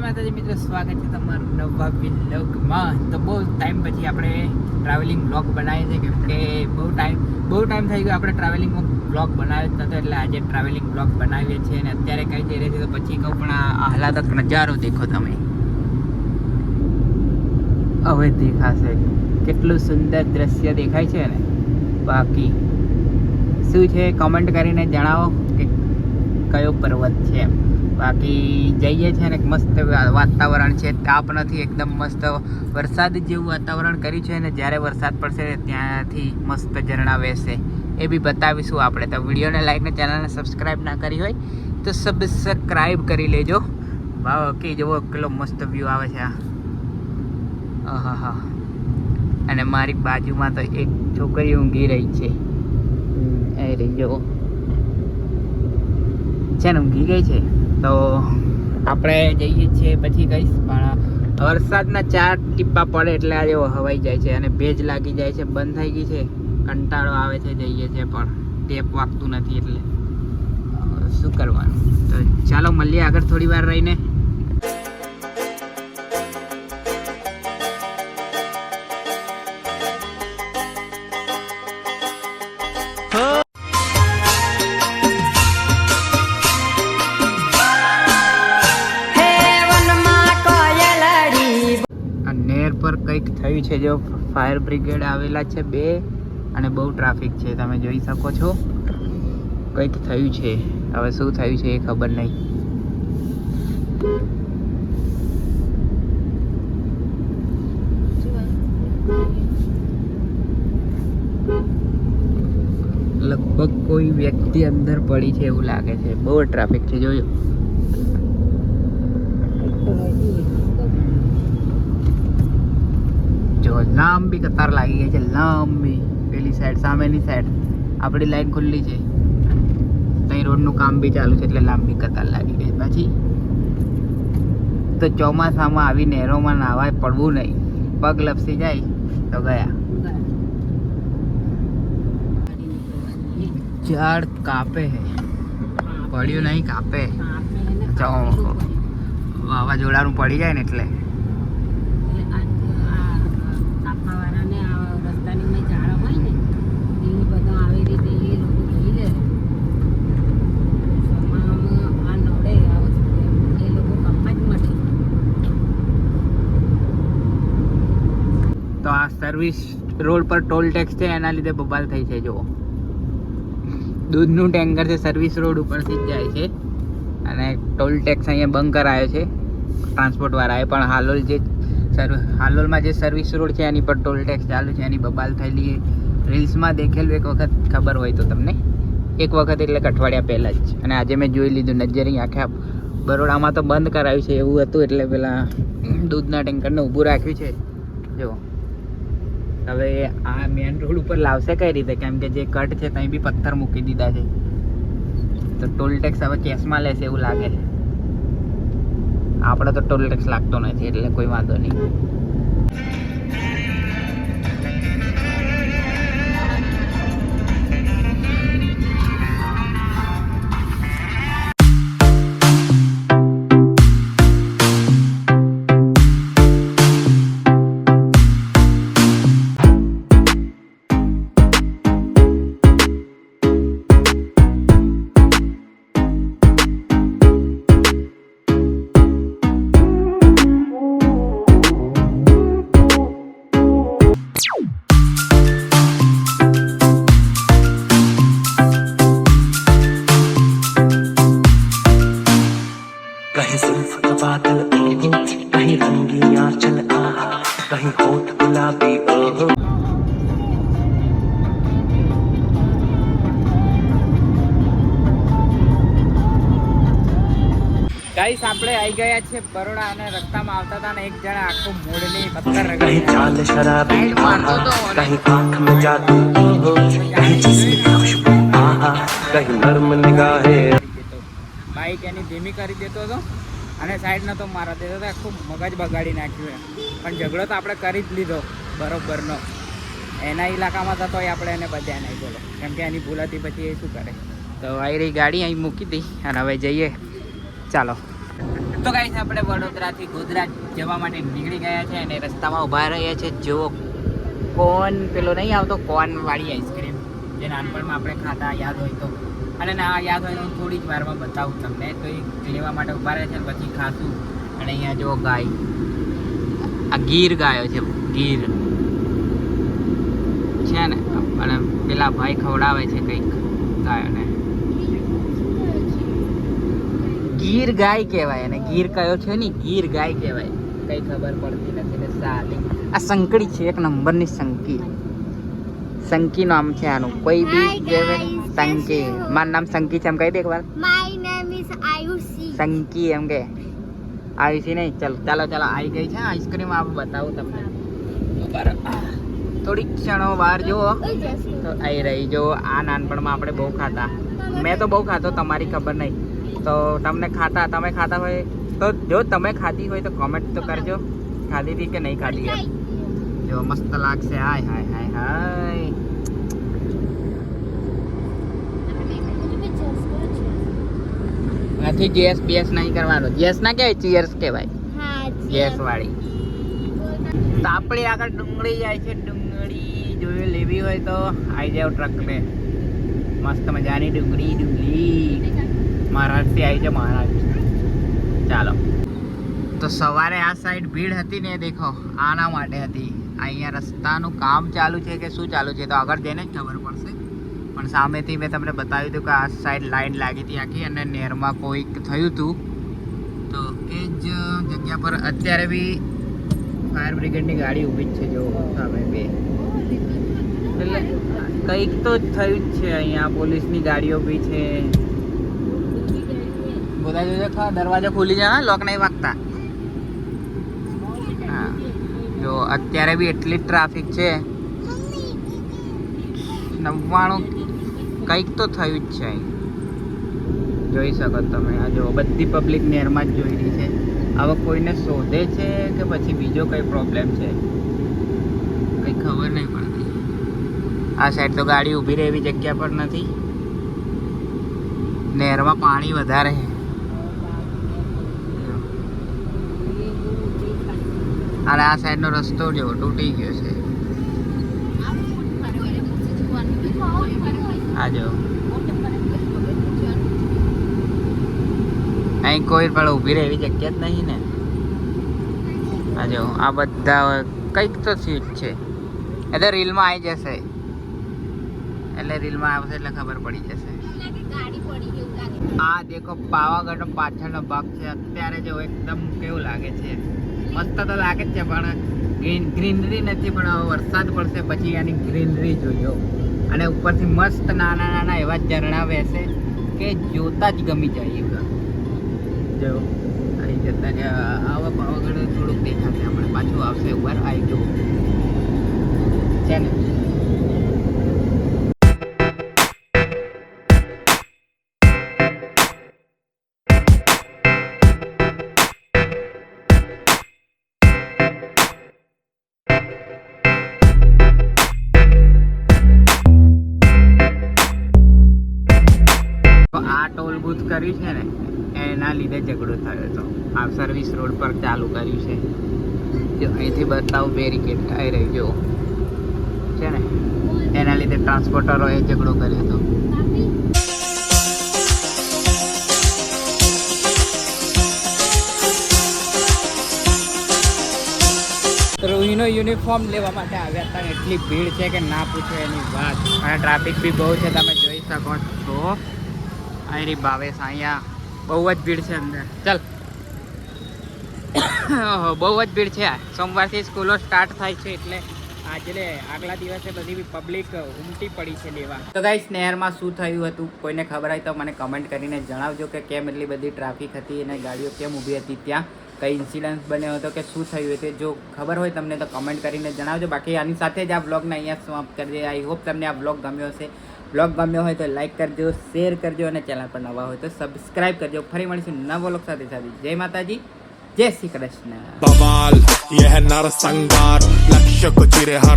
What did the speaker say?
માતાજી મિત્રો, સ્વાગત છે તમારું નવા વ્લોગમાં. તો બહુ ટાઈમ પછી આપણે ટ્રાવેલિંગ વ્લોગ બનાવીએ છીએ, કેમ કે બહુ ટાઈમ થઈ ગયો આપણે ટ્રાવેલિંગ વ્લોગ બનાવ્યો જ નહોતો, એટલે આજે ટ્રાવેલિંગ વ્લોગ બનાવીએ છીએ. અને અત્યારે કઈ જઈ રહી છે તો પછી કહું, પણ આ આહલાદક નજારો દેખો તમે. હવે દેખાશે કેટલું સુંદર દ્રશ્ય દેખાય છે ને. બાકી શું છે કમેન્ટ કરીને જણાવો કે કયો પર્વત છે. બાકી જઈએ છે ને, મસ્ત વાતાવરણ છે, તાપ નથી, એકદમ મસ્ત વરસાદ જેવું વાતાવરણ કર્યું છે. ને જ્યારે વરસાદ પડશે ત્યાંથી મસ્ત ઝરણા વહેશે, એ બી બતાવીશું આપણે. તો વિડીયોને લાઈક ને ચેનલને સબસ્ક્રાઈબ ના કરી હોય તો સબસ્ક્રાઈબ કરી લેજો. ભાવ કે જુઓ કેટલો મસ્ત વ્યૂ આવે છે. હા, અને મારી બાજુમાં તો એક છોકરી ઊંઘી રહી છે. એ રહી જો છે ને, ઊંઘી ગઈ છે. તો આપણે જઈએ છીએ પછી કહીશ. પણ વરસાદના 4 ટીપા પડે એટલે આજે હવાઈ જાય છે અને ભેજ લાગી જાય છે. બંધ થઈ ગઈ છે, કંટાળો આવે છે. જઈએ છીએ પણ ટેપ વાગતું નથી, એટલે શું કરવાનું. તો ચાલો મળીએ આગળ થોડી વાર રહીને. પર કંઈક થયું છે, જો ફાયર બ્રિગેડ આવેલા છે 2 અને બહુ ટ્રાફિક છે, તમે જોઈ શકો છો. કંઈક થયું છે, હવે શું થયું છે એ ખબર નહીં. લગભગ કોઈ વ્યક્તિ અંદર પડી છે એવું લાગે છે. બહુ ટ્રાફિક છે, જોયો. લાંબી કતાર લાગી ગઈ છે, લાંબી. પેલી સાઈડ, સામેની સાઈડ આપણી લાઈન ખુલ્લી છે, ત્યાં રોડનું કામ બી ચાલુ છે, એટલે લાંબી કતાર લાગી ગઈ. પછી તો ચોમાસામાં આવી નહેરોમાં નાહવા પડવું નહીં, પગ લપસી જાય તો ગયા. ઝાડ કાપે હે, પડ્યું નહીં, કાપે. વાવાઝોડાનું પડી જાય ને એટલે. તો આ સર્વિસ રોડ પર ટોલ ટેક્સ છે, એના લીધે બબાલ થઈ છે. જુઓ, દૂધનું ટેન્કર છે, સર્વિસ રોડ ઉપરથી જ જાય છે, અને ટોલ ટેક્સ અહીંયા બંધ કરાયો છે ટ્રાન્સપોર્ટવાળાએ. પણ હાલોલમાં જે સર્વિસ રોડ છે એની પર ટોલ ટેક્સ ચાલુ છે, એની બબાલ થયેલી રીલ્સમાં દેખેલું એક વખત, ખબર હોય તો તમને. એક વખત એટલે અઠવાડિયા પહેલાં જ. અને આજે મેં જોઈ લીધું નજરે આખા બરોડામાં તો બંધ કરાવ્યું છે એવું હતું, એટલે પેલા દૂધના ટેન્કરને ઊભું રાખ્યું છે. જુઓ, હવે આ મેન રોડ ઉપર લાવશે કઈ રીતે, કેમ કે જે કટ છે ત્યાં બી પથ્થર મૂકી દીધા છે. તો ટોલ ટેક્સ હવે કેશમાં લેશે એવું લાગે છે. આપણે તો ટોલ ટેક્સ લાગતો નથી, એટલે કોઈ વાંધો નહીં. कहीं जुल्फ का बादल ओहो, कहीं रंगीन आंचल आहा, कहीं होठ गुलाबी ओहो. ગાઈસ, આપણે આવી ગયા છે બરોડા, અને રસ્તામાં આવતા હતા ને એક જણા આખો મોડની પથ્થર कहीं चाल शराबी आहा, कहीं आंख में जादू ओहो, कहीं जिस्म की खुशबू आहा, कहीं नर्म निगाहें. બાઈક એની ધીમી કરી દેતો હતો અને સાઈડ નતો મારા દેતો હતો. આખું મગજ બગાડી નાખ્યું. પણ ઝઘડો તો આપણે કરી જ લીધો બરોબરનો. એના ઇલાકામાં થતો હોય આપણે એને બધાય નહીં, બોલો, કેમ કે એની ભૂલ હતી. પછી એ શું કરે. તો આવી રહી ગાડી અહીં મૂકી દઈ અને હવે જઈએ. ચાલો. તો ગાઈસ આપણે વડોદરાથી ગોધરા જવા માટે નીકળી ગયા છે અને રસ્તામાં ઊભા રહ્યા છે. જો કોન પેલો નહીં આવતો કોન વાળી આઈસ્ક્રીમ જે નાનપણમાં આપણે ખાતા યાદ હોય તો, અને ના યાદ હોય તો થોડી જ વારમાં બતાવું તમને. તો એ લેવા માટે ઊભા રહ્યા છે પછી ખાશું. અને અહીંયા જો ગાય, આ ગીર ગાયો છે, ગીર છે ને, અને પેલા ભાઈ ખવડાવે છે કંઈક ગાયોને. ગીર ગાય કહેવાય અને ગીર કયો છે ને, ગીર ગાય કહેવાય. કઈ ખબર પડતી નથી ને સાલી. આ સંકડી છે, એક નંબરની સંકી. સંકી નામ છે આનું. કોઈ બી સંકી. મારું નામ સંકી છે એમ કહી દે એકવાર. My name is Ayushi. સંકી એમ કે. આયુષી નહીં. ચાલો આવી ગઈ છે આઈસ્ક્રીમ. આ બતાવું તમને. થોડીક ક્ષણો બહાર જુઓ તો આવી રહી. જો આ નાનપણમાં આપણે બહુ ખાતા. મેં તો બહુ ખાતો, તમારી ખબર નહીં. તો તમે ખાતા હોય તો જો તમે ખાધી હોય તો કોમેન્ટ તો કરજો, ખાધી હતી કે નહીં ખાધી એમ. જો મસ્ત લાગશે. હાય હાય હાય હાય. નથી ગેસ બેસ નહીં કરવાનો. ગેસ ના કહેવાય, ચીયર્સ કહેવાય. ગેસ વાળી. તો આપણે આગળ ડુંગળી જાય છે. ડુંગળી જોઈ લેવી હોય તો આવી જાવ ટ્રક ને. મસ્ત મજાની ડુંગળી મહારાષ્ટ્રથી આવી છે, મહારાષ્ટ્ર. ચાલો. તો સવારે આ સાઈડ ભીડ હતી ને, દેખો આના માટે હતી. અહીંયા રસ્તાનું કામ ચાલુ છે કે શું ચાલુ છે તો આગળ જઈને જ ખબર પડશે. પણ સામેથી મેં તમને બતાવ્યું હતું કે આ સાઈડ લાઈન લાગી હતી આખી, અને નહેરમાં કોઈક થયું હતું. તો એ જ જગ્યા પર અત્યારે બી ફાયર બ્રિગેડની ગાડી ઊભી જ છે. જો સામે બે, એટલે કંઈક તો થયું જ છે. અહીંયા પોલીસની ગાડીઓ બી છે. બધા જોજો, દરવાજો ખુલી જાય, લોક નહીં વાગતા. હા, જો અત્યારે બી એટલી ટ્રાફિક છે. 99 કંઈક તો થયું જ છે અહીં. જોઈ શકો તમે. આ જો બધી પબ્લિક નહેરમાં જ જોઈ રહી છે. હવે કોઈને શોધે છે કે પછી બીજો કંઈ પ્રોબ્લેમ છે, કંઈ ખબર નહીં પડતી. આ સાઈડ તો ગાડી ઊભી રહે એવી જગ્યા પર નથી. નહેરમાં પાણી વધારે છે. અને આ સાઈડનો રસ્તો જો તૂટી ગયો છે. આ જો અહીં કોઈ પણ ઊભી રહે એવી જગ્યા જ નહીં ને. આ જો આ બધા કંઈક તો થયું જ છે. એટલે રીલમાં આવી જશે, એટલે રીલમાં આવશે એટલે ખબર પડી જશે. આ દેખો પાવાગઢનો પાછળનો ભાગ છે. અત્યારે જો એકદમ કેવું લાગે છે, મસ્ત તો લાગે જ છે, પણ ગ્રીનરી નથી. પણ હવે વરસાદ પડશે પછી આની ગ્રીનરી જોજો. અને ઉપરથી મસ્ત નાના નાના એવા ઝરણા વહેશે કે જોતા જ ગમી જાય. જો અહીં જતા આવા પાવાગઢ થોડુંક દેખાશે, આપણે પાછું આવશે ઉપર. આવી જો છે ને. આ ટોલ બૂથ કર્યું છે ને, એના લીધે ઝઘડો થયો હતો. આ સર્વિસ રોડ પર ચાલુ કર્યું છે. જો અહીંથી બતાવું, બેરિકેડ આવી રહી જો છે ને, એના લીધે ટ્રાન્સપોર્ટરોએ ઝઘડો કર્યો હતો. રોહીનો યુનિફોર્મ લેવા માટે આવ્યા હતા. એટલી ભીડ છે કે ના પૂછો એની વાત. અને ટ્રાફિક બી બહુ છે, તમે જોઈ શકો છો. અહીં ભાવેશ, અહીંયા બહુ જ ભીડ છે અંદર. ચાલ. બહુ જ ભીડ છે. સોમવારથી સ્કૂલો સ્ટાર્ટ થાય છે એટલે આજે આગલા દિવસે બધી પબ્લિક ઉમટી પડી છે લેવા. તો ગાઈસ, નહેરમાં શું થયું હતું કોઈને ખબર હોય તો મને કમેન્ટ કરીને જણાવજો કે કેમ એટલી બધી ટ્રાફિક હતી અને ગાડીઓ કેમ ઊભી હતી ત્યાં. કઈ ઇન્સિડન્સ બન્યો હતો કે શું થયું હતું, જો ખબર હોય તમને તો કમેન્ટ કરીને જણાવજો. બાકી આની સાથે જ આ બ્લોગને અહીંયા સમાપ્ત કરી દે. આઈ હોપ તમને આ બ્લોગ ગમ્યો હશે. બ્લોગ ગમ્યો હોય તો લાઈક કરજો, શેર કરજો અને ચેનલ પર નવા હોય તો સબસ્ક્રાઇબ કરજો. ફરી મળીશું નવો બ્લોગ સાથે. જય માતાજી, જય શ્રી કૃષ્ણ. बवाल यह नरसंहार लक्ष्य को चिरे हर